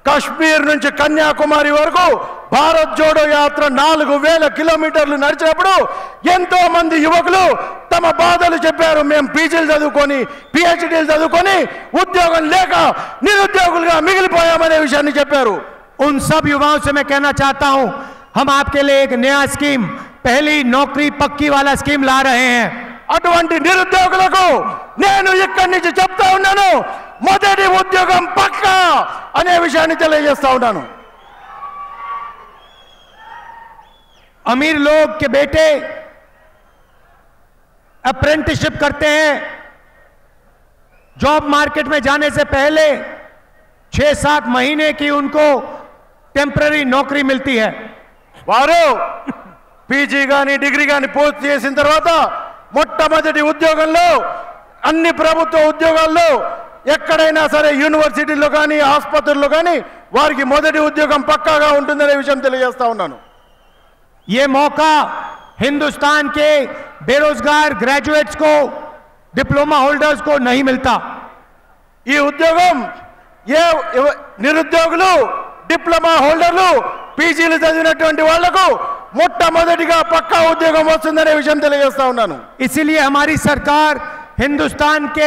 కశ్మీర్ నుంచి కన్యాకుమారి వరకు భారత్ జోడో యాత్ర 4000 కిలోమీటర్లు నడిచినప్పుడు ఎంతో మంది యువకులు తమ బాధలు చెప్పారు. మేము పీజీలు చదువుకొని పిహెచ్డీలు చదువుకొని ఉద్యోగం లేక నిరుద్యోగులుగా మిగిలిపోయామనే విషయాన్ని చెప్పారు. उन सब युवाओं से मैं कहना चाहता हूं, हम आपके लिए एक नया स्कीम, पहली नौकरी पक्की वाला स्कीम ला रहे हैं. అటువంటి నిరుద్యోగులకు నేను ఇక్కడి నుంచి చెప్తా ఉన్నాను, మొదటి ఉద్యోగం పక్కా అనే విషయాన్ని తెలియజేస్తా ఉన్నాను. अमीर लोग के बेटे अप्रेंटिसशिप करते हैं. जॉब मार्केट में जाने से पहले 6-7 महीने की उनको टेम्पररी नौकरी मिलती है. వారు పీజీ గాని డిగ్రీ గాని పూర్తి చేసిన తర్వాత మొట్టమొదటి ఉద్యోగంలో అన్ని ప్రభుత్వ ఉద్యోగాల్లో ఎక్కడైనా సరే యూనివర్సిటీలో కానీ ఆసుపత్రుల్లో కానీ వారికి మొదటి ఉద్యోగం పక్కాగా ఉంటుందనే విషయం తెలియజేస్తా ఉన్నాను. ये मौका हिंदुस्तान के बेरोजगार ग्रेजुएट्स को, डिप्लोमा होल्डर्स को नहीं मिलता. ఈ ఉద్యోగం ఏ నిరుద్యోగులు డిప్లొమా హోల్డర్లు పీజీలు చదివినటువంటి వాళ్లకు మొట్టమొదటిగా పక్కా ఉద్యోగం వస్తుందనే విషయం తెలియజేస్తా ఉన్నాను. इसीलिए हमारी सरकार हिंदुस्तान के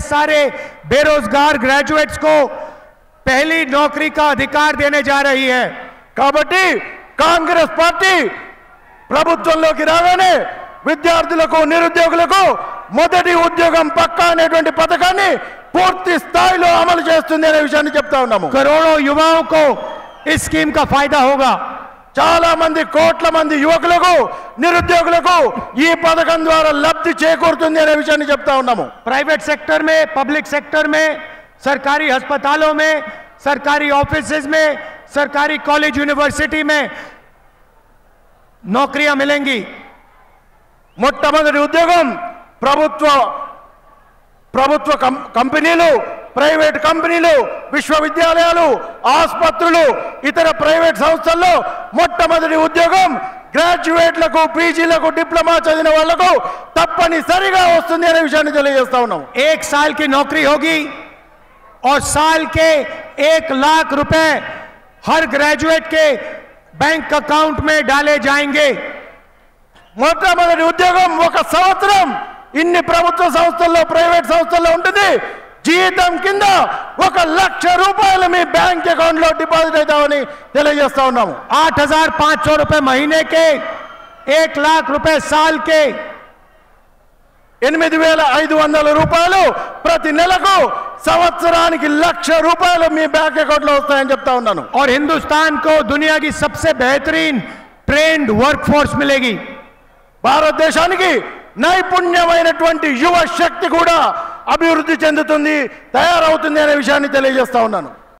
सारे बेरोजगार ग्रेजुएट्स को पहली नौकरी का अधिकार देने जा रही है. కాబట్టి కాంగ్రెస్ పార్టీ ప్రభుత్వంలోకి రాగానే విద్యార్థులకు నిరుద్యోగులకు మొదటి ఉద్యోగం పక్కా అనేటువంటి పథకాన్ని పూర్తి స్థాయిలో అమలు చేస్తుంది అనే విషయాన్ని చెప్తా ఉన్నాము. करोड़ों युवाओं को इस स्कीम का फायदा होगा. చాలా మంది కోట్ల మంది యువకులకు నిరుద్యోగులకు ఈ పథకం ద్వారా లబ్ధి చేకూరుతుంది అనే విషయాన్ని చెప్తా ఉన్నాము. प्राइवेट सेक्टर में, पब्लिक सेक्टर में, सरकारी अस्पतालों में, सरकारी ऑफिसेज में, सरकारी कॉलेज यूनिवर्सिटी में नौकरियां मिलेंगी. మొట్టమొదటి ఉద్యోగం ప్రభుత్వ కంపెనీలు, ప్రైవేట్ కంపెనీలు, విశ్వవిద్యాలయాలు, ఆసుపత్రులు, ఇతర ప్రైవేట్ సంస్థల్లో మొట్టమొదటి ఉద్యోగం గ్రాడ్యుయేట్లకు, పీజీలకు, డిప్లొమా చదివిన వాళ్లకు తప్పనిసరిగా వస్తుంది అనే విషయాన్ని తెలియజేస్తా ఉన్నాం. 1 साल की नौकरी होगी और साल के 1 लाख रुपए हर ग्रेजुएट के बैंक अकाउंट में डाले जाएंगे. మొట్టమొదటి ఉద్యోగం 1 సంవత్సరం ఇన్ని ప్రభుత్వ సంస్థల్లో, ప్రైవేట్ సంస్థల్లో ఉంటుంది. జీతం కింద 1 లక్ష రూపాయలు మీ బ్యాంక్ అకౌంట్ లో డిపాజిట్ అవుతామని తెలియజేస్తా ఉన్నాము. 8,500 रुपए महीने के, 1 लाख रुपए साल के, 8,500 రూపాయలు ప్రతి నెలకు, సంవత్సరానికి 1 లక్ష రూపాయలు మీ బ్యాంక్ అకౌంట్ లో వస్తాయని చెప్తా ఉన్నాను. और हिंदुस्तान को दुनिया की सबसे बेहतरीन ट्रेंड वर्कफोर्स मिलेगी. భారతదేశానికి నైపుణ్యమైనటువంటి యువ శక్తి కూడా అభివృద్ధి చెందుతుంది, తయారవుతుంది అనే విషయాన్ని తెలియజేస్తా ఉన్నాను.